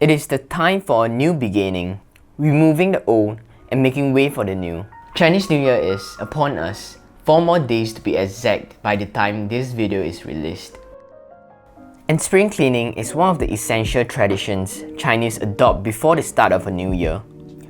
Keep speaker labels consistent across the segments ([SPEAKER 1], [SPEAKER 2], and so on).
[SPEAKER 1] It is the time for a new beginning, removing the old and making way for the new. Chinese New Year is upon us, 4 more days to be exact by the time this video is released. And spring cleaning is one of the essential traditions Chinese adopt before the start of a new year.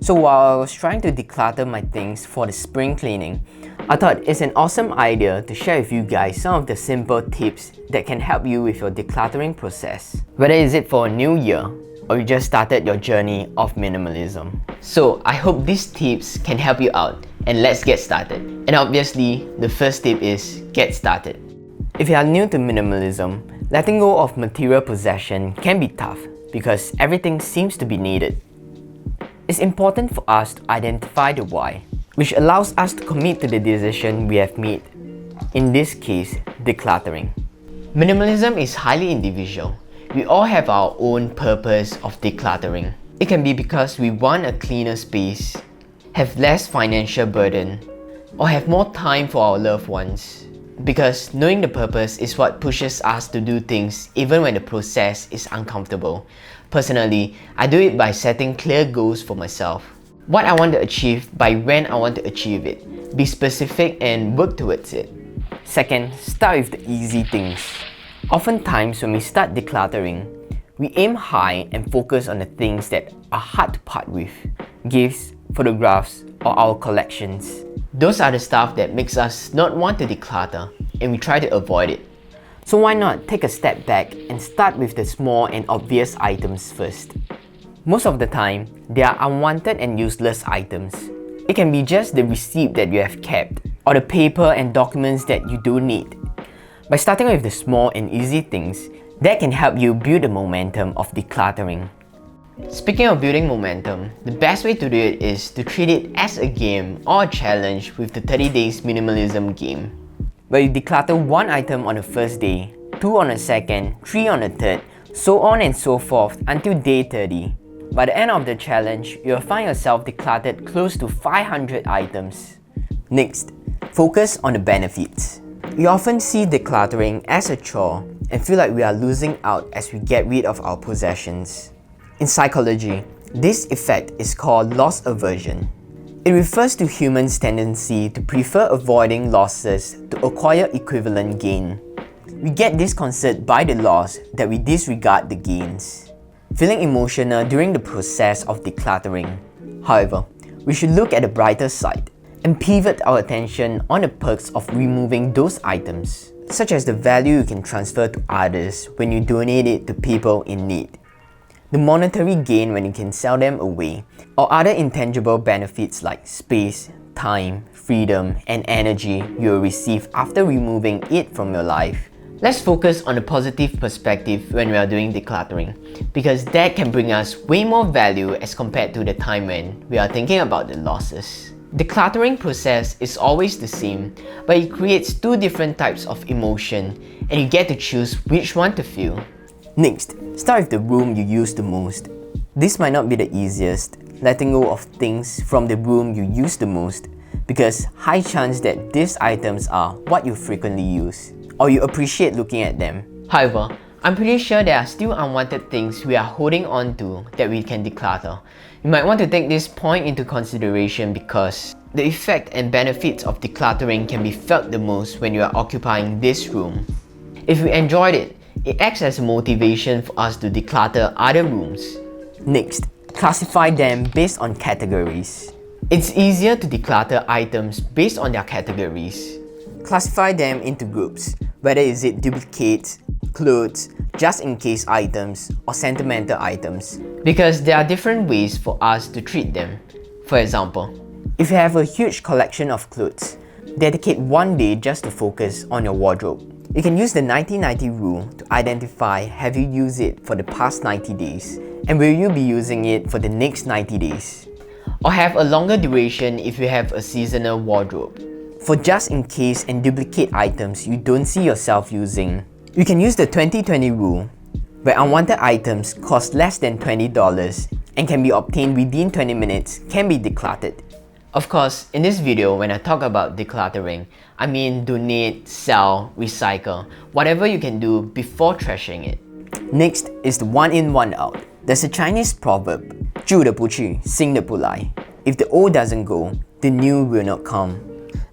[SPEAKER 1] So while I was trying to declutter my things for the spring cleaning, I thought it's an awesome idea to share with you guys some of the simple tips that can help you with your decluttering process. Whether is it for a new year or you just started your journey of minimalism. So I hope these tips can help you out, and let's get started. And obviously, the first tip is get started. If you are new to minimalism, letting go of material possession can be tough because everything seems to be needed. It's important for us to identify the why, which allows us to commit to the decision we have made. In this case, decluttering. Minimalism is highly individual. We all have our own purpose of decluttering. It can be because we want a cleaner space, have less financial burden, or have more time for our loved ones. Because knowing the purpose is what pushes us to do things even when the process is uncomfortable. Personally, I do it by setting clear goals for myself. What I want to achieve by when I want to achieve it. Be specific and work towards it. Second, start with the easy things. Oftentimes when we start decluttering, we aim high and focus on the things that are hard to part with. Gifts, photographs, or our collections. Those are the stuff that makes us not want to declutter, and we try to avoid it. So why not take a step back and start with the small and obvious items first. Most of the time, they are unwanted and useless items. It can be just the receipt that you have kept, or the paper and documents that you don't need. By starting with the small and easy things, that can help you build the momentum of decluttering. Speaking of building momentum, the best way to do it is to treat it as a game or a challenge with the 30 days minimalism game. Where you declutter 1 item on the first day, 2 on the second, 3 on the third, so on and so forth until day 30. By the end of the challenge, you'll find yourself decluttered close to 500 items. Next, focus on the benefits. We often see decluttering as a chore and feel like we are losing out as we get rid of our possessions. In psychology, this effect is called loss aversion. It refers to humans' tendency to prefer avoiding losses to acquire equivalent gain. We get disconcerted by the loss that we disregard the gains. Feeling emotional during the process of decluttering. However, we should look at the brighter side and pivot our attention on the perks of removing those items, such as the value you can transfer to others when you donate it to people in need, the monetary gain when you can sell them away, or other intangible benefits like space, time, freedom, and energy you will receive after removing it from your life. Let's focus on the positive perspective when we are doing decluttering, because that can bring us way more value as compared to the time when we are thinking about the losses. The decluttering process is always the same, but it creates 2 different types of emotion, and you get to choose which one to feel. Next, start with the room you use the most. This might not be the easiest, letting go of things from the room you use the most, because high chance that these items are what you frequently use, or you appreciate looking at them. However, I'm pretty sure there are still unwanted things we are holding on to that we can declutter. You might want to take this point into consideration because the effect and benefits of decluttering can be felt the most when you are occupying this room. If you enjoyed it, it acts as a motivation for us to declutter other rooms. Next, classify them based on categories. It's easier to declutter items based on their categories. Classify them into groups, whether is it duplicates, clothes, just-in-case items, or sentimental items, because there are different ways for us to treat them. For example, if you have a huge collection of clothes, dedicate 1 day just to focus on your wardrobe. You can use the 90-90 rule to identify have you used it for the past 90 days and will you be using it for the next 90 days. Or have a longer duration if you have a seasonal wardrobe. For just-in-case and duplicate items you don't see yourself using, you can use the 20-20 rule, where unwanted items cost less than $20 and can be obtained within 20 minutes can be decluttered. Of course, in this video, when I talk about decluttering, I mean donate, sell, recycle, whatever you can do before trashing it. Next is the one in, one out. There's a Chinese proverb, 旧的不去，新的不来. If the old doesn't go, the new will not come.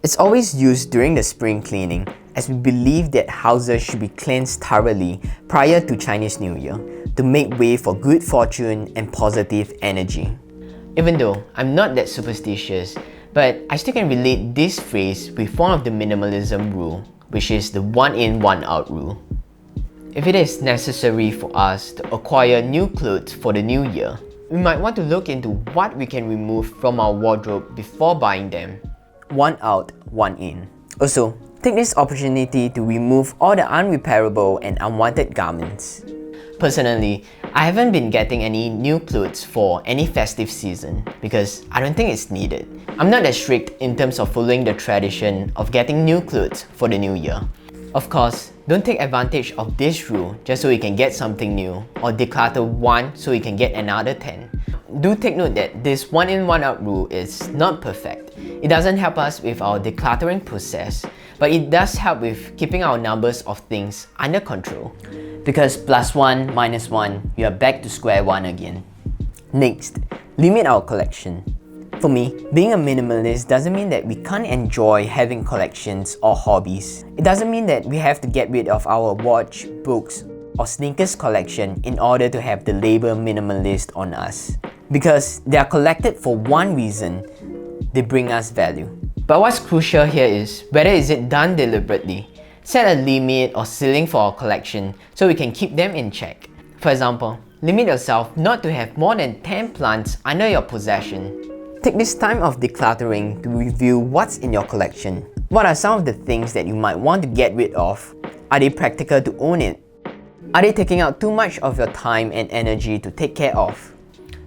[SPEAKER 1] It's always used during the spring cleaning, as we believe that houses should be cleansed thoroughly prior to Chinese New Year to make way for good fortune and positive energy. Even though I'm not that superstitious, but I still can relate this phrase with one of the minimalism rule, which is the one in, one out rule. If it is necessary for us to acquire new clothes for the new year, we might want to look into what we can remove from our wardrobe before buying them. One out, one in. Also, take this opportunity to remove all the unrepairable and unwanted garments. Personally, I haven't been getting any new clothes for any festive season because I don't think it's needed. I'm not that strict in terms of following the tradition of getting new clothes for the new year. Of course, don't take advantage of this rule just so you can get something new or declutter one so you can get another 10. Do take note that this one in, one out rule is not perfect. It doesn't help us with our decluttering process, but it does help with keeping our numbers of things under control. Because +1 - 1, we are back to square one again. Next, limit our collection. For me, being a minimalist doesn't mean that we can't enjoy having collections or hobbies. It doesn't mean that we have to get rid of our watch, books, or sneakers collection in order to have the label minimalist on us. Because they are collected for one reason, they bring us value. But what's crucial here is whether is it done deliberately. Set a limit or ceiling for our collection so we can keep them in check. For example, limit yourself not to have more than 10 plants under your possession. Take this time of decluttering to review what's in your collection. What are some of the things that you might want to get rid of? Are they practical to own it? Are they taking out too much of your time and energy to take care of?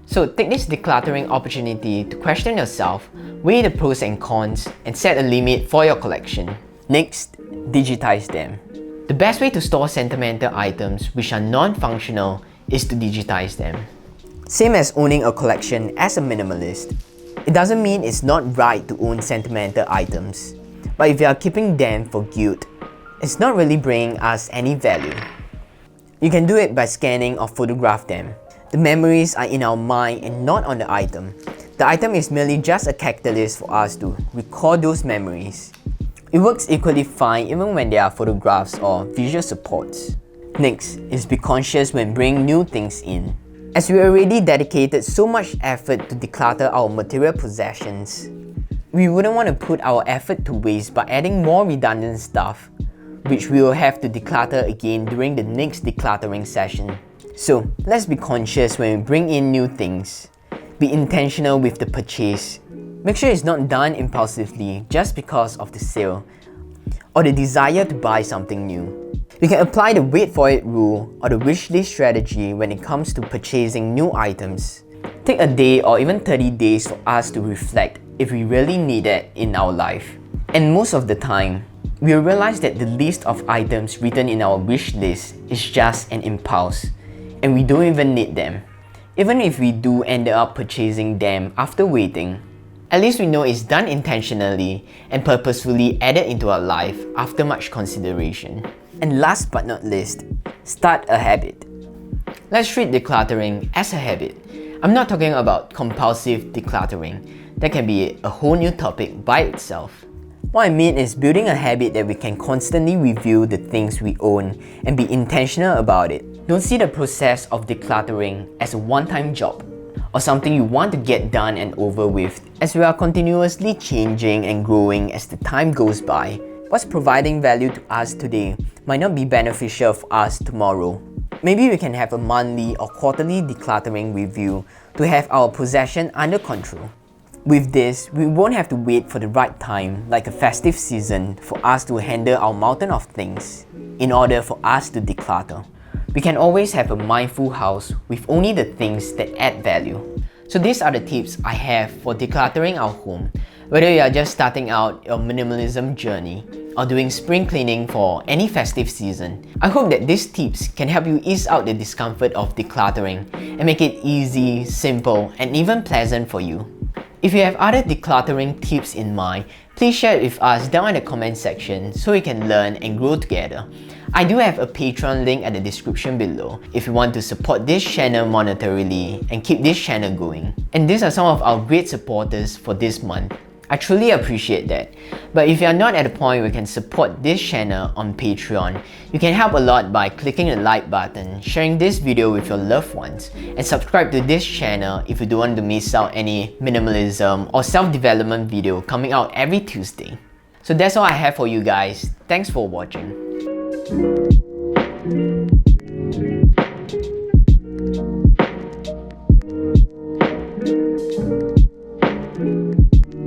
[SPEAKER 1] So take this decluttering opportunity to question yourself, weigh the pros and cons, and set a limit for your collection. Next, digitize them. The best way to store sentimental items which are non-functional is to digitize them. Same as owning a collection as a minimalist. It doesn't mean it's not right to own sentimental items, but if you are keeping them for guilt, it's not really bringing us any value. You can do it by scanning or photograph them. The memories are in our mind and not on the item. The item is merely just a catalyst for us to recall those memories. It works equally fine even when there are photographs or visual supports. Next is be conscious when bringing new things in. As we already dedicated so much effort to declutter our material possessions, we wouldn't want to put our effort to waste by adding more redundant stuff, which we will have to declutter again during the next decluttering session. So let's be conscious when we bring in new things. Be intentional with the purchase. Make sure it's not done impulsively just because of the sale or the desire to buy something new. We can apply the wait for it rule or the wish list strategy when it comes to purchasing new items. Take a day or even 30 days for us to reflect if we really need it in our life. And most of the time, we'll realize that the list of items written in our wish list is just an impulse, and we don't even need them. Even if we do end up purchasing them after waiting, at least we know it's done intentionally and purposefully added into our life after much consideration. And last but not least, start a habit. Let's treat decluttering as a habit. I'm not talking about compulsive decluttering. That can be a whole new topic by itself. What I mean is building a habit that we can constantly review the things we own and be intentional about it. Don't see the process of decluttering as a one-time job or something you want to get done and over with, as we are continuously changing and growing as the time goes by. What's providing value to us today might not be beneficial for us tomorrow. Maybe we can have a monthly or quarterly decluttering review to have our possession under control. With this, we won't have to wait for the right time, like a festive season, for us to handle our mountain of things in order for us to declutter. We can always have a mindful house with only the things that add value. So these are the tips I have for decluttering our home. Whether you are just starting out your minimalism journey or doing spring cleaning for any festive season, I hope that these tips can help you ease out the discomfort of decluttering and make it easy, simple, and even pleasant for you. If you have other decluttering tips in mind, please share it with us down in the comment section so we can learn and grow together. I do have a Patreon link at the description below if you want to support this channel monetarily and keep this channel going. And these are some of our great supporters for this month. I truly appreciate that. But if you are not at a point where you can support this channel on Patreon, you can help a lot by clicking the like button, sharing this video with your loved ones, and subscribe to this channel if you don't want to miss out any minimalism or self-development video coming out every Tuesday. So that's all I have for you guys. Thanks for watching.